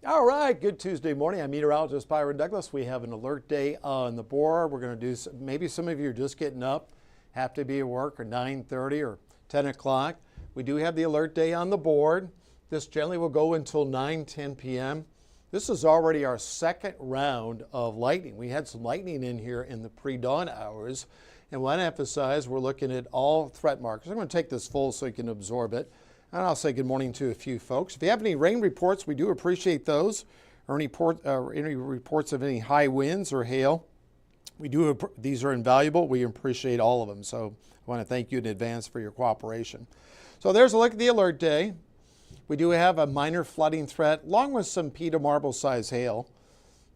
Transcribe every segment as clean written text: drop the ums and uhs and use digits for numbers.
All right, good Tuesday morning. I'm meteorologist Byron Douglas. We have an alert day on the board. We're going to do maybe some of you are just getting up, have to be at work or 9:30 or 10 o'clock. We do have the alert day on the board. This generally will go until 9:10 p.m. This is already our second round of lightning. We had some lightning in here in the pre-dawn hours. And I want to emphasize we're looking at all threat markers. I'm going to take this full so you can absorb it. And I'll say good morning to a few folks. If you have any rain reports, we do appreciate those, or any reports of any high winds or hail. These are invaluable. We appreciate all of them. So I want to thank you in advance for your cooperation. So there's a look at the alert day. We do have a minor flooding threat, along with some pea to marble size hail.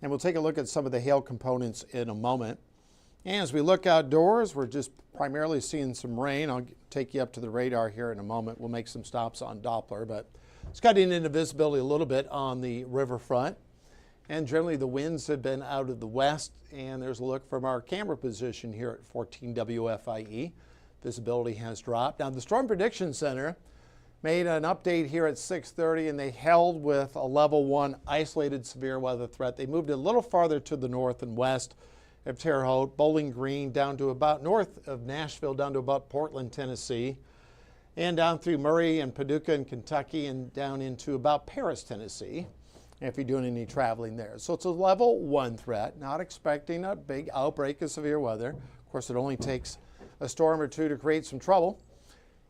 And we'll take a look at some of the hail components in a moment. And as we look outdoors, we're just primarily seeing some rain. I'll take you up to the radar here in a moment. We'll make some stops on Doppler, but it's cutting into visibility a little bit on the riverfront. And generally the winds have been out of the west, and there's a look from our camera position here at 14 WFIE. Visibility has dropped. Now the Storm Prediction Center made an update here at 6:30, and they held with a level 1 isolated severe weather threat. They moved it a little farther to the north and west of Terre Haute, Bowling Green, down to about north of Nashville, down to about Portland, Tennessee, and down through Murray and Paducah in Kentucky, and down into about Paris, Tennessee, if you're doing any traveling there. So it's a level 1 threat, not expecting a big outbreak of severe weather. Of course, it only takes a storm or two to create some trouble.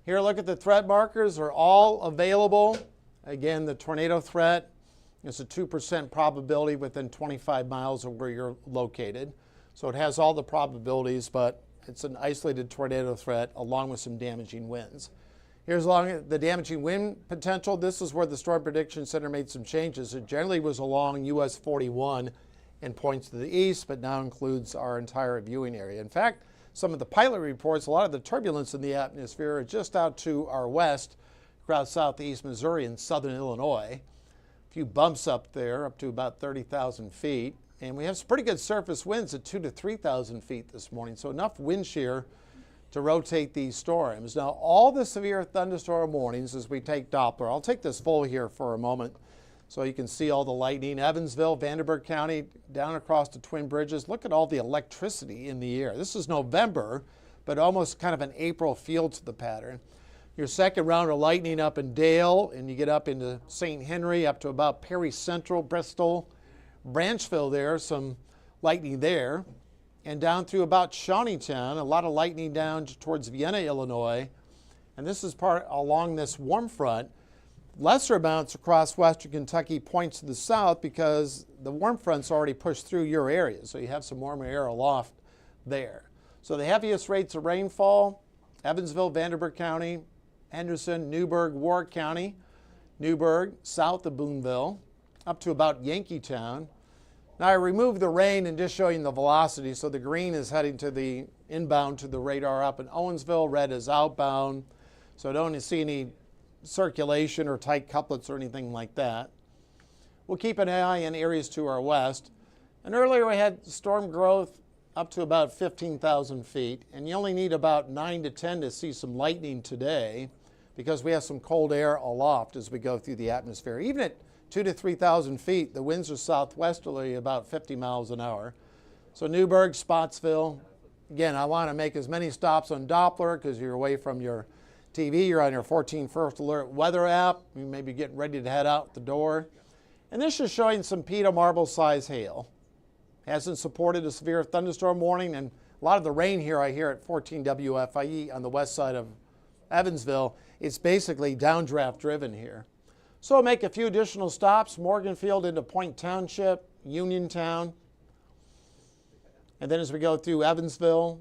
Here, look at the threat markers. Are all available. Again, the tornado threat is a 2% probability within 25 miles of where you're located. So it has all the probabilities, but it's an isolated tornado threat along with some damaging winds. Here's along the damaging wind potential. This is where the Storm Prediction Center made some changes. It generally was along US 41 and points to the east, but now includes our entire viewing area. In fact, some of the pilot reports, a lot of the turbulence in the atmosphere are just out to our west, across southeast Missouri and southern Illinois. A few bumps up there, up to about 30,000 feet. And we have some pretty good surface winds at 2,000 to 3,000 feet this morning, so enough wind shear to rotate these storms. Now, all the severe thunderstorm warnings as we take Doppler, I'll take this full here for a moment so you can see all the lightning. Evansville, Vanderburgh County, down across the Twin Bridges. Look at all the electricity in the air. This is November, but almost kind of an April feel to the pattern. Your second round of lightning up in Dale, and you get up into St. Henry, up to about Perry Central, Bristol, Branchville there, some lightning there, and down through about Shawneetown, a lot of lightning down towards Vienna, Illinois. And this is part along this warm front. Lesser amounts across western Kentucky points to the south because the warm front's already pushed through your area, so you have some warmer air aloft there. So the heaviest rates of rainfall, Evansville, Vanderburgh County, Henderson, Newburgh, Warwick County, Newburgh, south of Boonville, up to about Yankeetown. Now I removed the rain and just showing the velocity. So the green is heading to the inbound to the radar up in Owensville. Red is outbound. So I don't see any circulation or tight couplets or anything like that. We'll keep an eye on areas to our west. And earlier we had storm growth up to about 15,000 feet. And you only need about 9 to 10 to see some lightning today because we have some cold air aloft as we go through the atmosphere. Even at 2,000 to 3,000 feet, the winds are southwesterly about 50 miles an hour. So Newburgh, Spotsville. Again, I want to make as many stops on Doppler because you're away from your TV. You're on your 14 First Alert weather app. You may be getting ready to head out the door. And this is showing some pea to marble size hail. Hasn't supported a severe thunderstorm warning, and a lot of the rain here I hear at 14 WFIE on the west side of Evansville. It's basically downdraft driven here. So we'll make a few additional stops, Morganfield into Point Township, Uniontown, and then as we go through Evansville,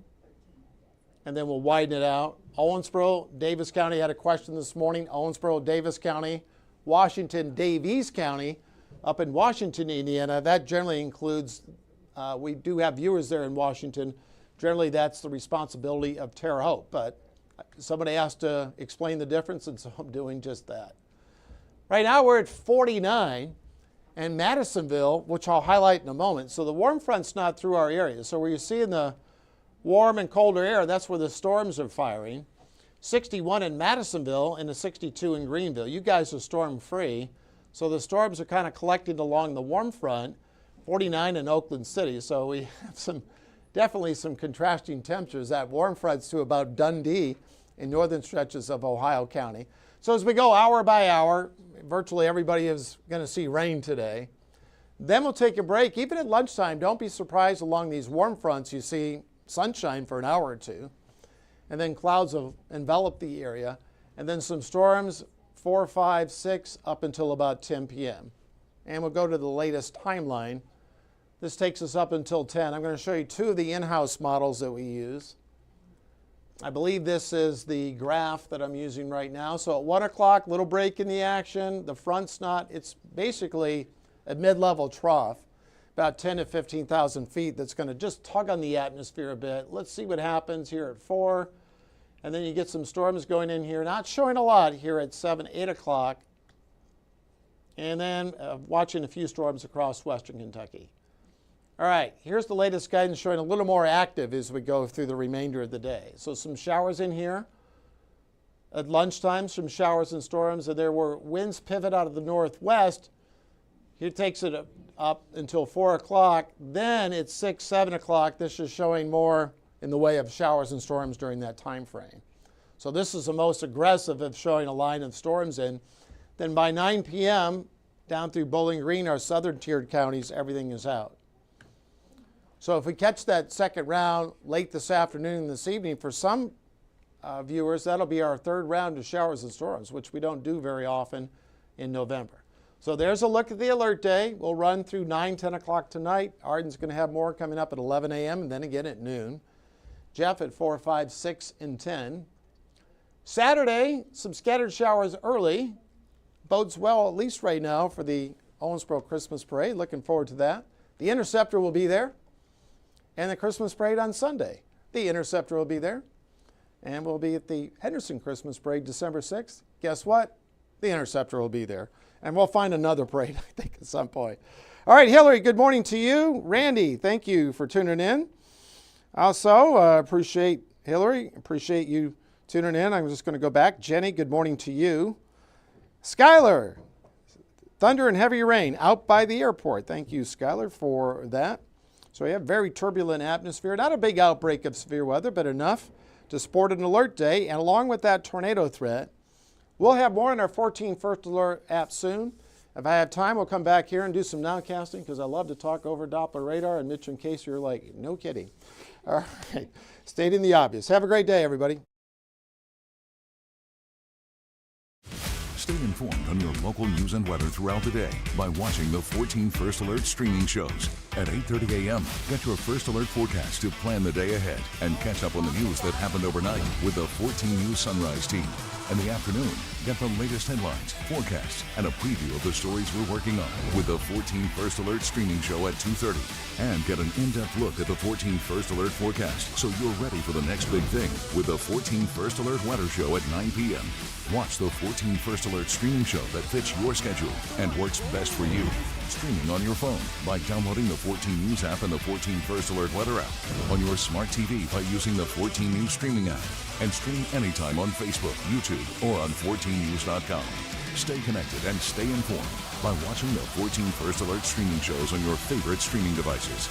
and then we'll widen it out. Owensboro, Davis County had a question this morning. Owensboro, Davis County, Washington, Davies County, up in Washington, Indiana. That generally includes, we do have viewers there in Washington. Generally, that's the responsibility of Terre Haute, but somebody asked to explain the difference, and so I'm doing just that. Right now we're at 49, and Madisonville, which I'll highlight in a moment. So the warm front's not through our area. So where you're seeing the warm and colder air, that's where the storms are firing. 61 in Madisonville and a 62 in Greenville. You guys are storm free. So the storms are kind of collecting along the warm front, 49 in Oakland City. So we have definitely some contrasting temperatures. That warm front's to about Dundee in northern stretches of Ohio County. So as we go hour by hour, virtually everybody is going to see rain today. Then we'll take a break. Even at lunchtime, don't be surprised along these warm fronts you see sunshine for an hour or two. And then clouds will envelop the area. And then some storms, 4, 5, 6, up until about 10 p.m. And we'll go to the latest timeline. This takes us up until 10. I'm going to show you two of the in-house models that we use. I believe this is the graph that I'm using right now. So at 1 o'clock, little break in the action. The front's not, it's basically a mid-level trough, about 10 to 15,000 feet that's going to just tug on the atmosphere a bit. Let's see what happens here at 4. And then you get some storms going in here, not showing a lot here at 7, 8 o'clock. And then watching a few storms across western Kentucky. All right, here's the latest guidance showing a little more active as we go through the remainder of the day. So some showers in here. At lunchtime, some showers and storms, and there were winds pivot out of the northwest. Here takes it up until 4 o'clock. Then it's 6, 7 o'clock. This is showing more in the way of showers and storms during that time frame. So this is the most aggressive of showing a line of storms in. Then by 9 p.m., down through Bowling Green, our southern tiered counties, everything is out. So if we catch that second round late this afternoon and this evening, for some viewers, that'll be our third round of showers and storms, which we don't do very often in November. So there's a look at the alert day. We'll run through 9, 10 o'clock tonight. Arden's going to have more coming up at 11 a.m. and then again at noon. Jeff at 4, 5, 6, and 10. Saturday, some scattered showers early. Bodes well, at least right now, for the Owensboro Christmas Parade. Looking forward to that. The Interceptor will be there. And the Christmas Parade on Sunday. The Interceptor will be there. And we'll be at the Henderson Christmas Parade December 6th. Guess what? The Interceptor will be there. And we'll find another parade, I think, at some point. All right, Hillary, good morning to you. Randy, thank you for tuning in. Also, appreciate Hillary, appreciate you tuning in. I'm just going to go back. Jenny, good morning to you. Skylar, thunder and heavy rain out by the airport. Thank you, Skylar, for that. So we have very turbulent atmosphere. Not a big outbreak of severe weather, but enough to support an alert day. And along with that tornado threat, we'll have more in our 14 First Alert app soon. If I have time, we'll come back here and do some nowcasting because I love to talk over Doppler radar. And Mitch, in case you're like, no kidding. All right, stating the obvious. Have a great day, everybody. Stay informed on your local news and weather throughout the day by watching the 14 First Alert streaming shows. At 8:30 a.m., get your First Alert forecast to plan the day ahead and catch up on the news that happened overnight with the 14 News Sunrise team. In the afternoon, get the latest headlines, forecasts, and a preview of the stories we're working on with the 14 First Alert streaming show at 2:30. And get an in-depth look at the 14 First Alert forecast so you're ready for the next big thing with the 14 First Alert weather show at 9 p.m. Watch the 14 First Alert streaming show that fits your schedule and works best for you. Streaming on your phone by downloading the 14 News app and the 14 First Alert weather app. On your smart TV by using the 14 News streaming app. And stream anytime on Facebook, YouTube, or on 14news.com. Stay connected and stay informed by watching the 14 First Alert streaming shows on your favorite streaming devices.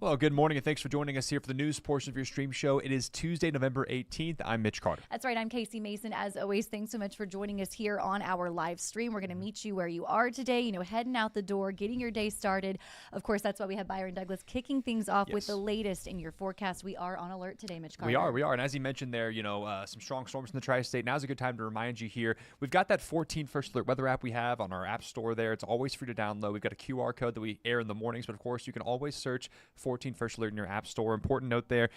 Well, good morning, and thanks for joining us here for the news portion of your stream show. It is Tuesday, November 18th. I'm Mitch Carter. That's right. I'm Casey Mason. As always, thanks so much for joining us here on our live stream. We're going to meet you where you are today, heading out the door, getting your day started. Of course, that's why we have Byron Douglas kicking things off with the latest in your forecast. We are on alert today, Mitch Carter. We are. And as you mentioned there, some strong storms in the tri-state. Now's a good time to remind you here. We've got that 14 First Alert weather app we have on our app store there. It's always free to download. We've got a QR code that we air in the mornings, but of course, you can always search for 14 First Alert in your app store. Important note there,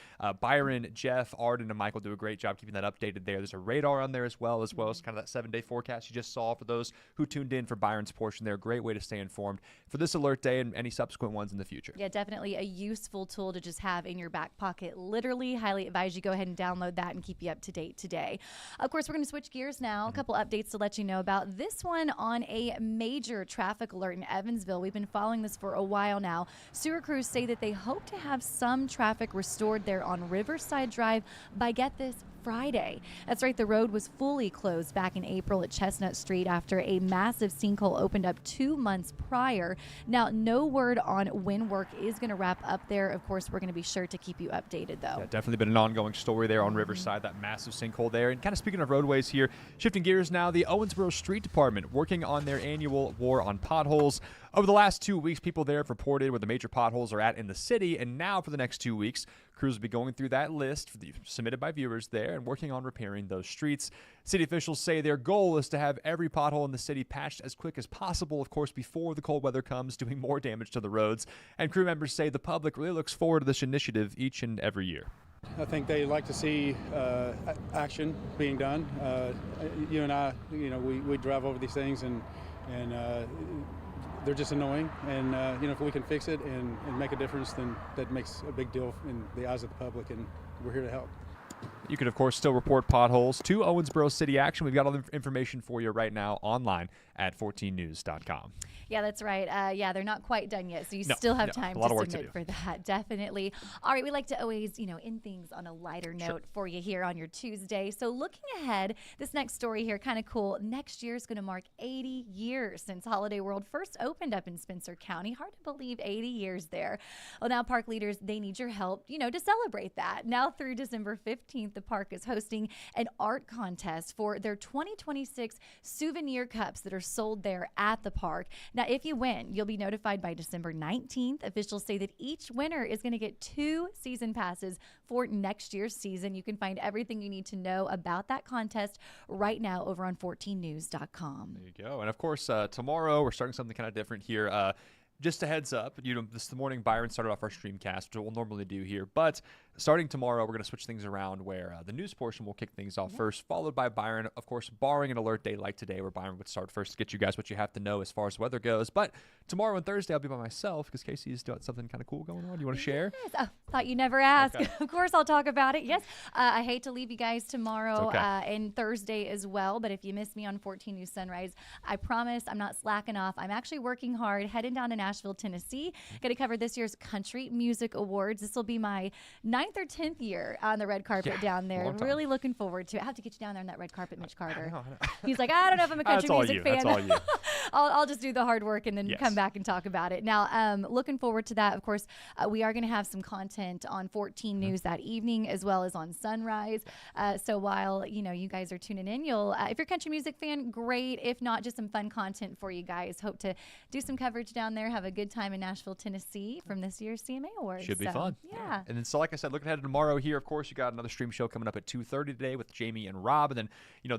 Byron, Jeff, Arden, and Michael do a great job keeping that updated there. There's a radar on there as well as kind of that 7-day forecast you just saw for those who tuned in for Byron's portion there. Great way to stay informed for this alert day and any subsequent ones in the future. Yeah, definitely a useful tool to just have in your back pocket. Literally, highly advise you go ahead and download that and keep you up to date today. Of course, we're going to switch gears now. A couple updates to let you know about. This one on a major traffic alert in Evansville. We've been following this for a while now. Sewer crews say that they hope to have some traffic restored there on Riverside Drive by, get this, Friday. That's right, the road was fully closed back in April at Chestnut Street after a massive sinkhole opened up 2 months prior. Now, no word on when work is going to wrap up there. Of course, we're going to be sure to keep you updated, though. Yeah, definitely been an ongoing story there on Riverside, that massive sinkhole there. And kind of speaking of roadways here, shifting gears now, the Owensboro Street Department working on their annual war on potholes. Over the last 2 weeks, people there have reported where the major potholes are at in the city, and now for the next 2 weeks, crews will be going through that list submitted by viewers there and working on repairing those streets. City officials say their goal is to have every pothole in the city patched as quick as possible, of course, before the cold weather comes, doing more damage to the roads. And crew members say the public really looks forward to this initiative each and every year. I think they like to see action being done. You and I, we drive over these things and they're just annoying. And if we can fix it and make a difference, then that makes a big deal in the eyes of the public, and we're here to help. You can, of course, still report potholes to Owensboro City Action. We've got all the information for you right now online at 14news.com. Yeah, that's right. They're not quite done yet, so you No, still have time a lot to of work to submit do. for that. Definitely. All right, we like to always, end things on a lighter note for you here on your Tuesday. So looking ahead, this next story here, kind of cool. Next year is going to mark 80 years since Holiday World first opened up in Spencer County. Hard to believe, 80 years there. Well, now park leaders, they need your help, to celebrate that. Now through December 15th, the park is hosting an art contest for their 2026 souvenir cups that are sold there at the park. Now, if you win, you'll be notified by December 19th. Officials say that each winner is going to get 2 season passes for next year's season. You can find everything you need to know about that contest right now over on 14news.com. There you go. And, of course, tomorrow we're starting something kind of different here. Just a heads up, this morning Byron started off our streamcast, which we'll normally do here. But starting tomorrow, we're going to switch things around where the news portion will kick things off first, followed by Byron, of course, barring an alert day like today where Byron would start first to get you guys what you have to know as far as weather goes. But tomorrow and Thursday, I'll be by myself because Casey's doing something kind of cool going on. You want to share? Yes. Oh, thought you never asked. Okay. Of course, I'll talk about it. Yes. I hate to leave you guys tomorrow Okay. and Thursday as well. But if you miss me on 14 News Sunrise, I promise I'm not slacking off. I'm actually working hard, heading down to Nashville, Tennessee. Going to cover this year's Country Music Awards. This will be my 9th or 10th year on the red carpet down there. long time. Really looking forward to it. I have to get you down there on that red carpet, Mitch Carter. I know. He's like, I don't know if I'm a country That's all music you. fan. That's all you. I'll just do the hard work and then Yes. come back and talk about it. Now, looking forward to that. Of course, we are going to have some content on 14 News that evening as well as on Sunrise. So while, you guys are tuning in, you'll, if you're a country music fan, great. If not, just some fun content for you guys. Hope to do some coverage down there, have a good time in Nashville, Tennessee from this year's CMA Awards. Should be So, fun. Yeah. And then, so like I said, looking ahead to tomorrow here, of course, you got another stream show coming up at 2:30 today with Jamie and Rob. And then,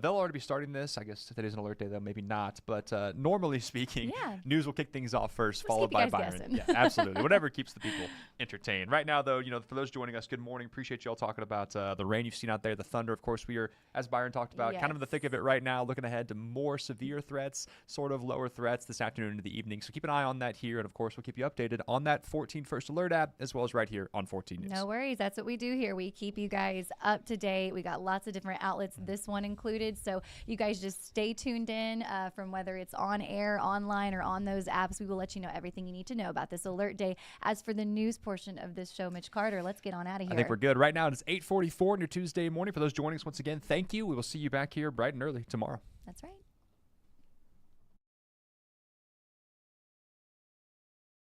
they'll already be starting this. I guess today's an alert day, though, maybe not. But normally speaking, Yeah. news will kick things off first, Let's followed keep you by guys Byron. guessing. Yeah, absolutely. Whatever keeps the people entertained. Right now, though, for those joining us, good morning. Appreciate you all talking about the rain you've seen out there, the thunder. Of course, we are, as Byron talked about, kind of in the thick of it right now, looking ahead to more severe threats, sort of lower threats this afternoon into the evening. So keep an eye on that here. And, of course, we'll keep you updated on that 14 First Alert app, as well as right here on 14 News. No worries. That's what we do here. We keep you guys up to date. We got lots of different outlets, this one included. So you guys just stay tuned in from whether it's on air, online, or on those apps. We will let you know everything you need to know about this alert day. As for the news portion of this show, Mitch Carter, let's get on out of here. I think we're good. Right now, it's 8:44 on your Tuesday morning. For those joining us once again, thank you. We will see you back here bright and early tomorrow. That's right.